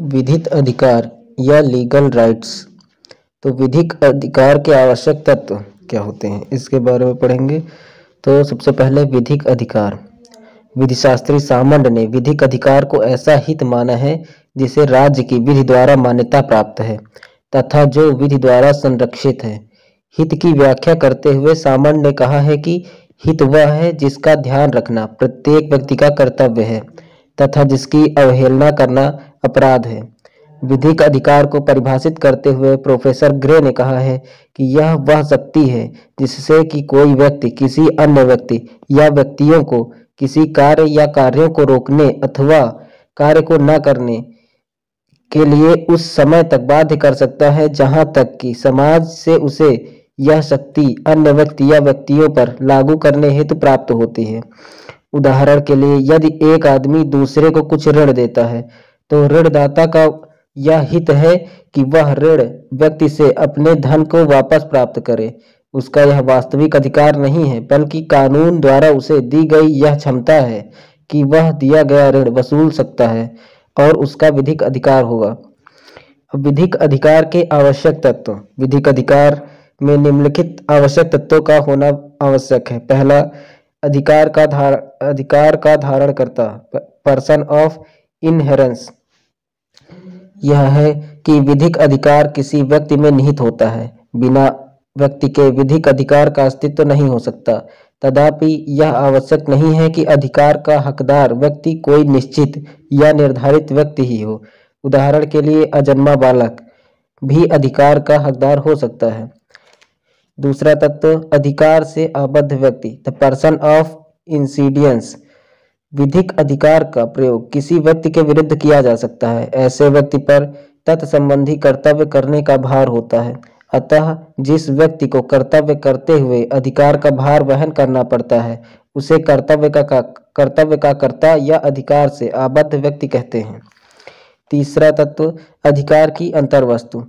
विधिक अधिकार या लीगल राइट्स। तो विधिक अधिकार के आवश्यक तत्व क्या होते हैं, इसके बारे में पढ़ेंगे। तो सबसे पहले विधिक अधिकार। विधिशास्त्री सामंड ने विधिक अधिकार को ऐसा हित माना है जिसे राज्य की विधि द्वारा मान्यता प्राप्त है तथा जो विधि द्वारा संरक्षित है। हित की व्याख्या करते हुए सामंड ने कहा है कि हित वह है जिसका ध्यान रखना प्रत्येक व्यक्ति का कर्तव्य है तथा जिसकी अवहेलना करना अपराध है। विधिक अधिकार को परिभाषित करते हुए प्रोफेसर ग्रे ने कहा है कि यह वह शक्ति है जिससे कि कोई व्यक्ति किसी अन्य व्यक्ति या व्यक्तियों को किसी कार्य या कार्यों को रोकने अथवा कार्य को न करने के लिए उस समय तक बाध्य कर सकता है जहां तक कि समाज से उसे यह शक्ति अन्य व्यक्ति या व्यक्तियों पर लागू करने हेतु प्राप्त होती है। उदाहरण के लिए यदि एक आदमी दूसरे को कुछ ऋण देता है तो ऋणदाता का यह हित है कि वह ऋण व्यक्ति से अपने धन को वापस प्राप्त करे। उसका यह वास्तविक अधिकार नहीं है बल्कि कानून द्वारा उसे दी गई यह क्षमता है कि वह दिया गया ऋण वसूल सकता है और उसका विधिक अधिकार होगा। विधिक अधिकार के आवश्यक तत्व। विधिक अधिकार में निम्नलिखित आवश्यक तत्वों का होना आवश्यक है। पहला, अधिकार का धारणकर्ता, पर्सन ऑफ इनहेरेंस। यह है कि विधिक अधिकार किसी व्यक्ति में निहित होता है। बिना व्यक्ति के विधिक अधिकार का अस्तित्व नहीं हो सकता। तथापि यह आवश्यक नहीं है कि अधिकार का हकदार व्यक्ति कोई निश्चित या निर्धारित व्यक्ति ही हो। उदाहरण के लिए अजन्मा बालक भी अधिकार का हकदार हो सकता है। दूसरा तत्व, अधिकार से आबद्ध व्यक्ति, द पर्सन ऑफ इंसीडियंस। विधिक अधिकार का प्रयोग किसी व्यक्ति के विरुद्ध किया जा सकता है। ऐसे व्यक्ति पर तत्संबंधी कर्तव्य करने का भार होता है। अतः जिस व्यक्ति को कर्तव्य करते हुए अधिकार का भार वहन करना पड़ता है उसे कर्तव्य का कर्ता या अधिकार से आबद्ध व्यक्ति कहते हैं। तीसरा तत्व, अधिकार की अंतर्वस्तु।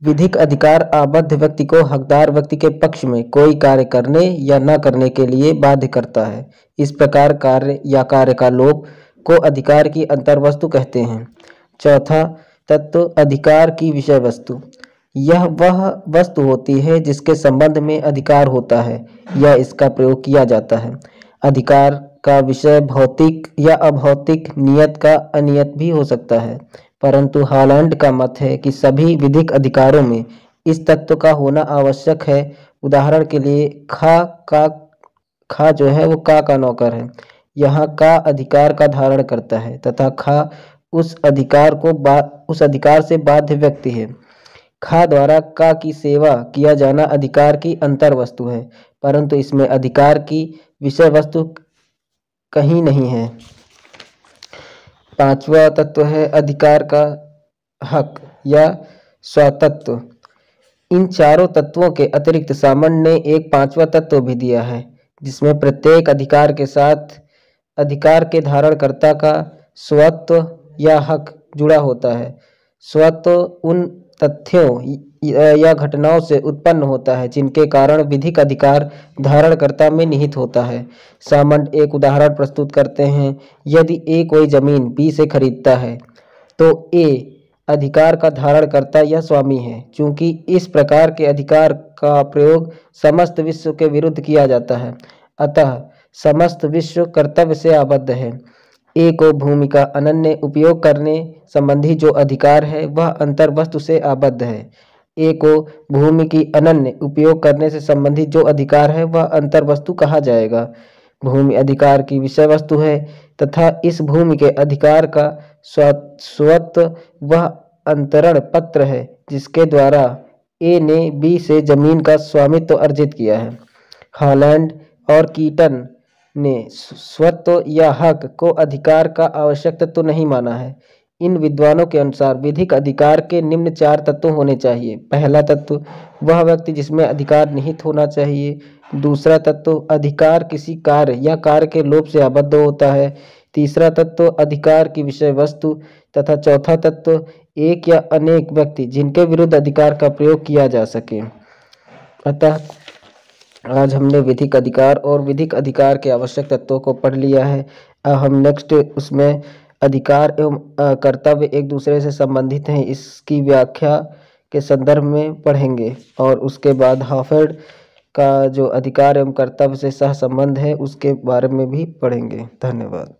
विधिक अधिकार आबद्ध व्यक्ति को हकदार व्यक्ति के पक्ष में कोई कार्य करने या न करने के लिए बाध्य करता है। इस प्रकार कार्य या कार्य का लोप को अधिकार की अंतर्वस्तु कहते हैं। चौथा तत्व, अधिकार की विषय वस्तु। यह वह वस्तु होती है जिसके संबंध में अधिकार होता है या इसका प्रयोग किया जाता है। अधिकार का विषय भौतिक या अभौतिक, नियत का अनियत भी हो सकता है, परंतु हॉलैंड का मत है कि सभी विधिक अधिकारों में इस तत्व का होना आवश्यक है। उदाहरण के लिए खा जो है वो का नौकर है। यहाँ का अधिकार का धारण करता है तथा खा उस अधिकार से बाध्य व्यक्ति है। खा द्वारा का की सेवा किया जाना अधिकार की अंतर्वस्तु है, परंतु इसमें अधिकार की विषय वस्तु कहीं नहीं है। पांचवा तत्व है अधिकार का हक या स्वातत्व। इन चारों तत्वों के अतिरिक्त सामंड ने एक पांचवा तत्व भी दिया है जिसमें प्रत्येक अधिकार के साथ अधिकार के धारणकर्ता का स्वत्व या हक जुड़ा होता है। स्वत्व उन तथ्यों या घटनाओं से उत्पन्न होता है जिनके कारण विधिक अधिकार धारणकर्ता में निहित होता है। सामंड एक उदाहरण प्रस्तुत करते हैं। यदि ए कोई जमीन बी से खरीदता है तो ए अधिकार का धारणकर्ता या स्वामी है। चूंकि इस प्रकार के अधिकार का प्रयोग समस्त विश्व के विरुद्ध किया जाता है, अतः समस्त विश्व कर्तव्य से आबद्ध है। ए को भूमि का अनन्य उपयोग करने संबंधी जो अधिकार है वह अंतर्वस्तु से आबद्ध है। ए को भूमि की अनन्य उपयोग करने से संबंधित जो अधिकार है वह अंतर्वस्तु कहा जाएगा। भूमि अधिकार की विषय वस्तु है तथा इस भूमि के अधिकार का स्वत्व वह अंतरण पत्र है जिसके द्वारा ए ने बी से जमीन का स्वामित्व अर्जित किया है। हॉलैंड और कीटन ने स्वत्व या हक को अधिकार का आवश्यक तत्व नहीं माना है। इन विद्वानों के अनुसार विधिक अधिकार के निम्न चार तत्व होने चाहिए। पहला तत्व, वह व्यक्ति जिसमें अधिकार निहित होना चाहिए। दूसरा तत्व, अधिकार किसी कार्य या कार्य के लोप से आबद्ध होता है। तीसरा तत्व, अधिकार की विषय वस्तु तथा चौथा तत्व, एक या अनेक व्यक्ति जिनके विरुद्ध अधिकार का प्रयोग किया जा सके। अतः आज हमने विधिक अधिकार और विधिक अधिकार के आवश्यक तत्वों को पढ़ लिया है। अब हम नेक्स्ट उसमें अधिकार एवं कर्तव्य एक दूसरे से संबंधित हैं, इसकी व्याख्या के संदर्भ में पढ़ेंगे। और उसके बाद हाफेड का जो अधिकार एवं कर्तव्य से सह संबंध है उसके बारे में भी पढ़ेंगे। धन्यवाद।